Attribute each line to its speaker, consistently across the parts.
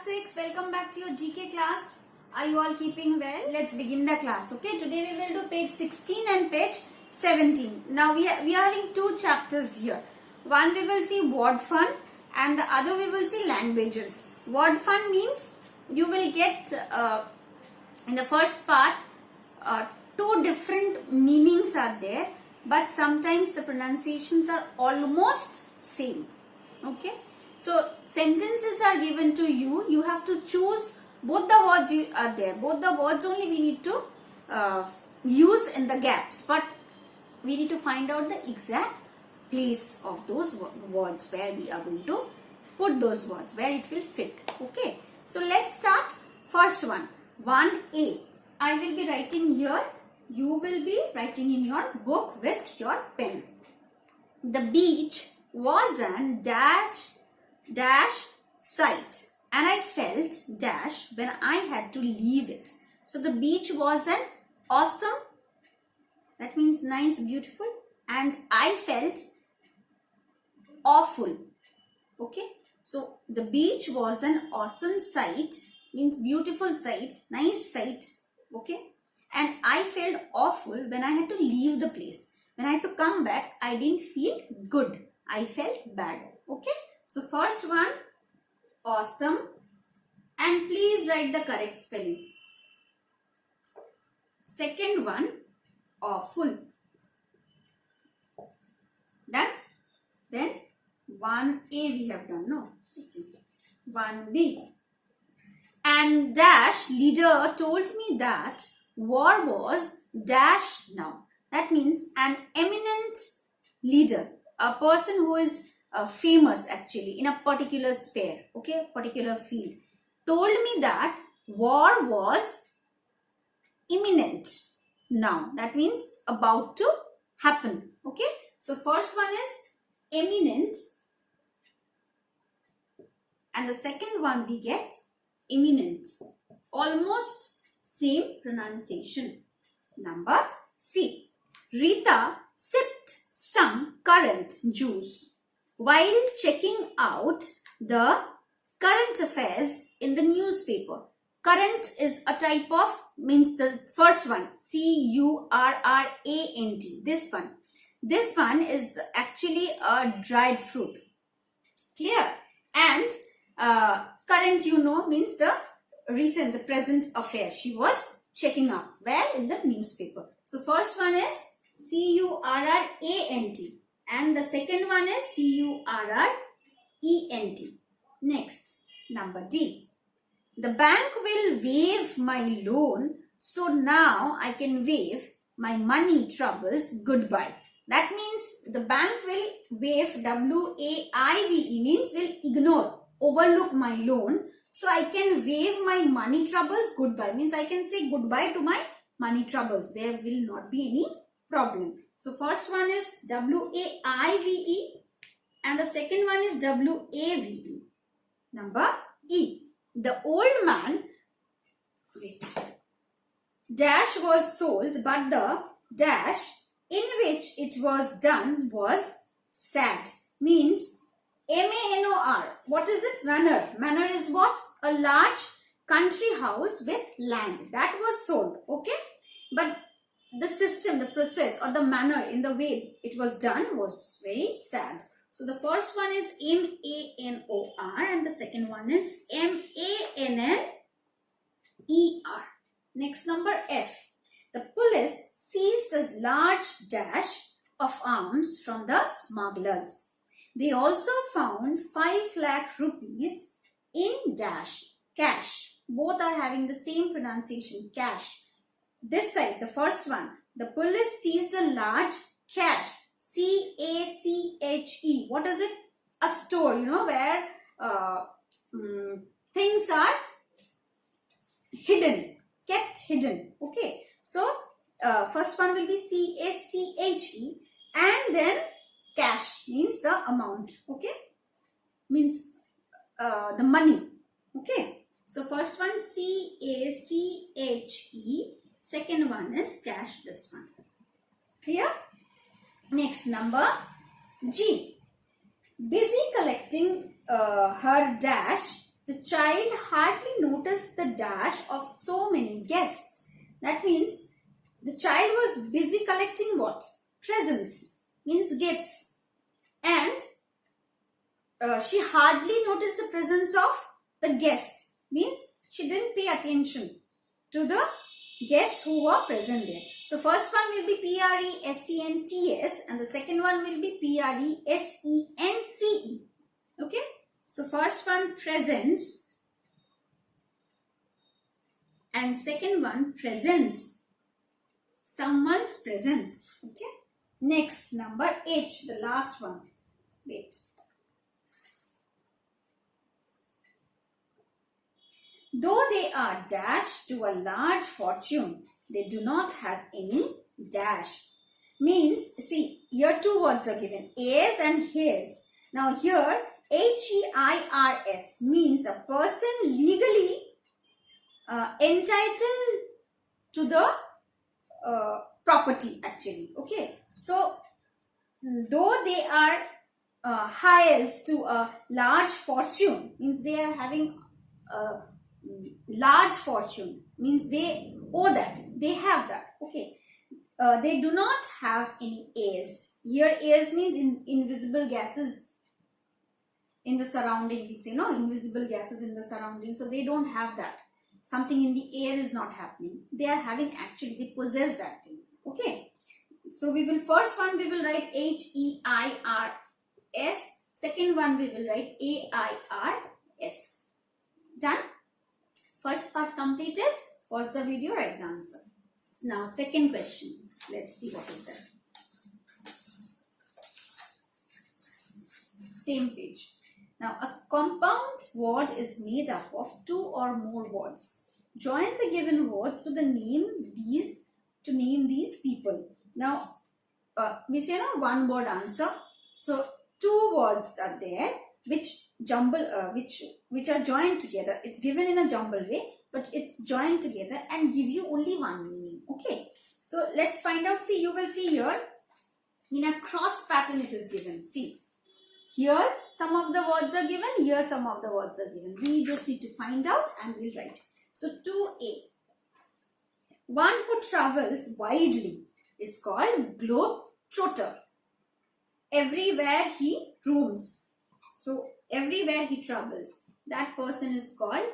Speaker 1: 6, welcome back to your GK class. Are you all keeping well? Let's begin the class. Okay, today we will do page 16 and page 17. Now we are having two chapters here. One we will see word fun and the other we will see languages. Word fun means you will get in the first part two different meanings are there, but sometimes the pronunciations are almost same. Okay, so sentences are given to you. You have to choose both the words are there. Both the words only we need to use in the gaps, but we need to find out the exact place of those words where we are going to put those words, where it will fit. Okay, so let's start. First one, 1A. I will be writing here. You will be writing in your book with your pen. The beach was an dash sight, and I felt dash when I had to leave it. So the beach was an awesome, that means nice, beautiful, and I felt awful. Okay, so the beach was an awesome sight, means beautiful sight, nice sight. Okay, and I felt awful when I had to leave the place. When I had to come back, I didn't feel good. I felt bad. Okay, so first one, awesome, and please write the correct spelling. Second one, awful. Done? Then 1A we have done, no? Okay. 1B. And dash leader told me that war was dash now. That means an eminent leader, a person who is famous actually in a particular sphere, okay, particular field, told me that war was imminent now. That means about to happen. Okay, so first one is imminent, and the second one we get imminent. Almost same pronunciation. Number C. Rita sipped some currant juice while checking out the current affairs in the newspaper. Current is a type of, means the first one, C-U-R-R-A-N-T. This one is actually a dried fruit. Clear? And current, you know, means the recent, the present affair. She was checking out where? In the newspaper. So first one is C-U-R-R-A-N-T and the second one is C-U-R-R-E-N-T. Next, number D. The bank will waive my loan, so now I can waive my money troubles goodbye. That means the bank will waive, W-A-I-V-E, means will ignore, overlook my loan. So I can waive my money troubles goodbye, means I can say goodbye to my money troubles. There will not be any problem. So first one is W-A-I-V-E and the second one is W-A-V-E. Number E. The old man, dash was sold, but the dash in which it was done was sad, means M-A-N-O-R. What is it? Manor. Manor is what? A large country house with land. That was sold. Okay. But the system, the process or the manner in the way it was done was very sad. So the first one is M-A-N-O-R and the second one is M-A-N-N-E-R. Next, number F. The police seized a large dash of arms from the smugglers. They also found 5 lakh rupees in dash, cash. Both are having the same pronunciation, cash. This side, the first one, the police seized a large cash, C-A-C-H-E. What is it? A store, you know, where things are hidden, kept hidden. Okay, so first one will be C-A-C-H-E and then cash means the amount. Okay, means the money. Okay, so first one C-A-C-H-E, second one is cash, this one. Clear? Next, number G. Busy collecting her dash The child hardly noticed the dash of so many guests. That means the child was busy collecting what? Presents, means gifts. And she hardly noticed the presence of the guest, means she didn't pay attention to the guests who were present there. So first one will be Presents and the second one will be Presence. Okay. So first one presents and second one presence. Someone's presence. Okay. Next, number H, the last one. Wait. Though they are dashed to a large fortune, they do not have any dash. Means, see, here two words are given, is and his. Now here, HEIRS means a person legally entitled to the property actually. Okay. So, though they are heirs to a large fortune, means they are having a large fortune, means they owe that, they have that. Okay. They do not have any heirs. Here heirs means invisible gases in the surrounding. We say no, invisible gases in the surrounding. So they don't have that. Something in the air is not happening. They are having actually, they possess that thing. Okay. So we will, first one we will write HEIRS. Second one we will write AIRS. Done? First part completed. Pause the video, write the answer. Now second question. Let's see what is that. Same page. Now a compound word is made up of two or more words. Join the given words to name these people. Now we say no one word answer. So two words are there which jumble which are joined together. It's given in a jumble way, but it's joined together and give you only one meaning. Okay. So let's find out. See, you will see here in a cross pattern it is given. See, here some of the words are given, here some of the words are given. We just need to find out and we'll write. So 2A. One who travels widely is called globe-trotter. Everywhere he roams. So everywhere he travels, that person is called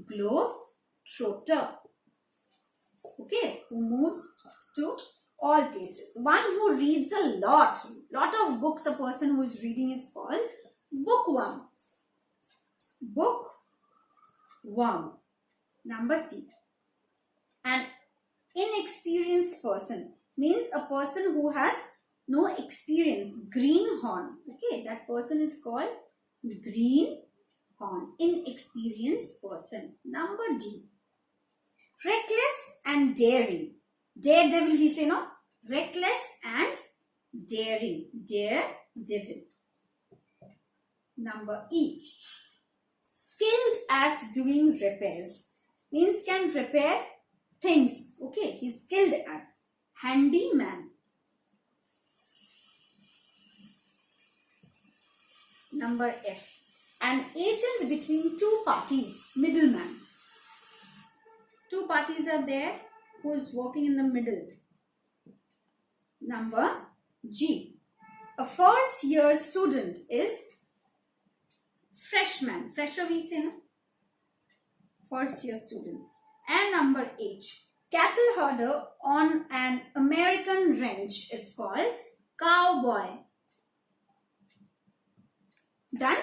Speaker 1: globe-trotter. Okay, who moves to all places. One who reads a lot of books, a person who is reading is called bookworm. Bookworm. Number C. An inexperienced person means a person who has no experience. Greenhorn. Okay, that person is called greenhorn. Inexperienced person. Number D. Reckless and daring. Daredevil we say no. Reckless and daring. Daredevil. Number E. Skilled at doing repairs. Means can repair things. Okay, he's skilled at. Handyman. Number F. An agent between two parties. Middleman. Two parties are there. Who is working in the middle? Number G. A first year student is freshman. Fresher we say no? First year student. And number H. Cattle herder on an American ranch is called cowboy. Done?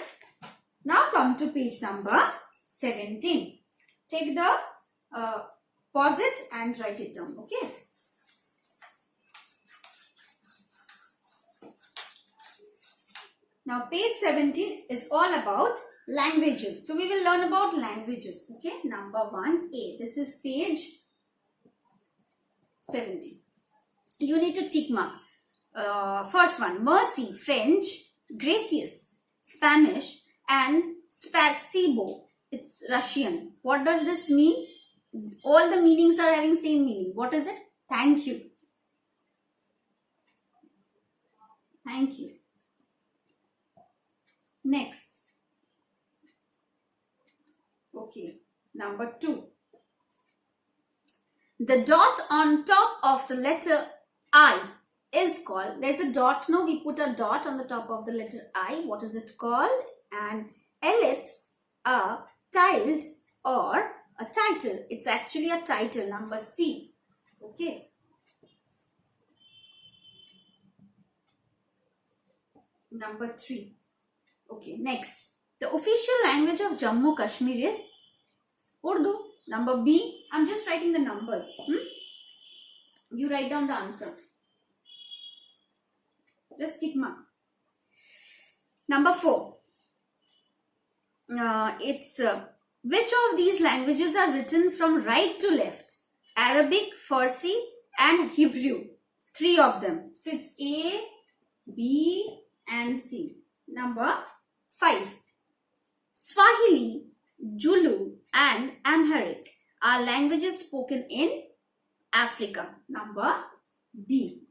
Speaker 1: Now come to page number 17. Take the pause it and write it down. Okay. Now page 17 is all about languages. So we will learn about languages. Okay. Number 1A. This is page 17. You need to tick mark. First one. Mercy, French. Gracious, Spanish. And spasibo, it's Russian. What does this mean? All the meanings are having same meaning. What is it? Thank you. Thank you. Next. Okay, number 2. The dot on top of the letter I is called, there's a dot now, we put a dot on the top of the letter I. What is it called? An ellipse, a tilde, or a title. It's actually a title, number C. Okay. Number 3. Okay, next. The official language of Jammu Kashmir is Urdu. Number B. I'm just writing the numbers. You write down the answer. Just tick mark. Number 4. Which of these languages are written from right to left? Arabic, Farsi, and Hebrew. 3 of them. So it's A, B, and C. Number 5. Swahili, Zulu, and Amharic are languages spoken in Africa. Number B.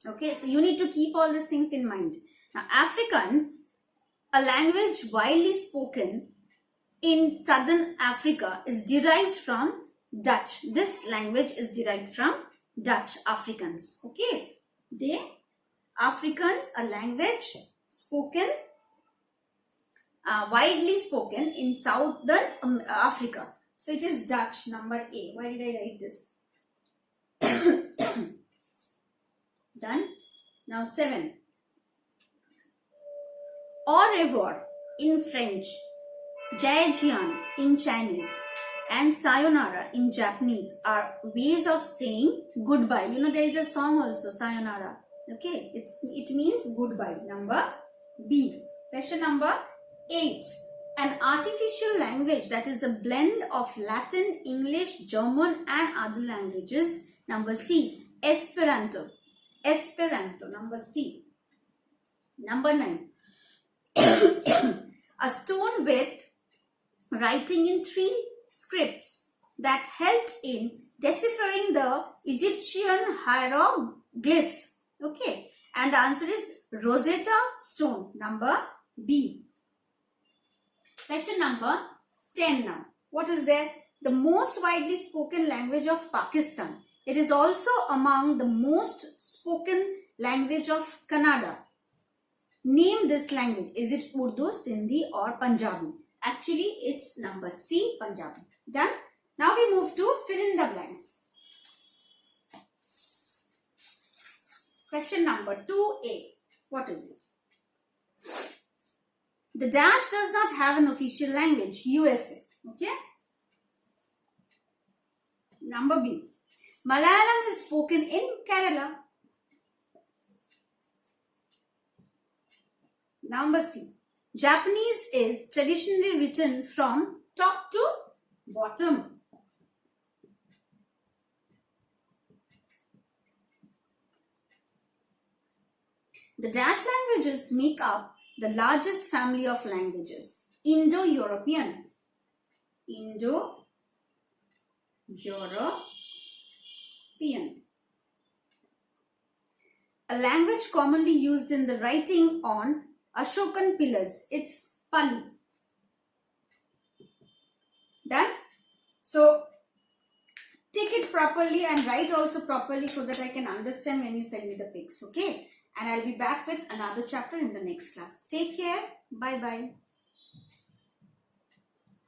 Speaker 1: Okay, so you need to keep all these things in mind. Now, Afrikaans, a language widely spoken in southern Africa, is derived from Dutch. This language is derived from Dutch, Afrikaans. Okay, Afrikaans, a language spoken, widely spoken in southern Africa. So it is Dutch, number A. Why did I write this? Done. Now 7. Au revoir in French, Jaijian in Chinese, and sayonara in Japanese are ways of saying goodbye. You know, there is a song also, sayonara. Okay, it means goodbye. Number B. Question number 8. An artificial language that is a blend of Latin, English, German, and other languages. Number C. Esperanto. Esperanto. Number C. Number 9. A stone with writing in 3 scripts that helped in deciphering the Egyptian hieroglyphs. Okay, and the answer is Rosetta Stone. Number B. Question number 10 now. What is there? The most widely spoken language of Pakistan. It is also among the most spoken language of Canada. Name this language. Is it Urdu, Sindhi, or Punjabi? Actually, it's number C, Punjabi. Done? Now we move to fill in the blanks. Question number 2A. What is it? The dash does not have an official language, USA. Okay? Number B. Malayalam is spoken in Kerala. Number C. Japanese is traditionally written from top to bottom. The dash languages make up the largest family of languages. Indo-European. Indo-European. A language commonly used in the writing on Ashokan pillars. It's Pali. Done? So, tick it properly and write also properly so that I can understand when you send me the pics. Okay? And I'll be back with another chapter in the next class. Take care. Bye-bye.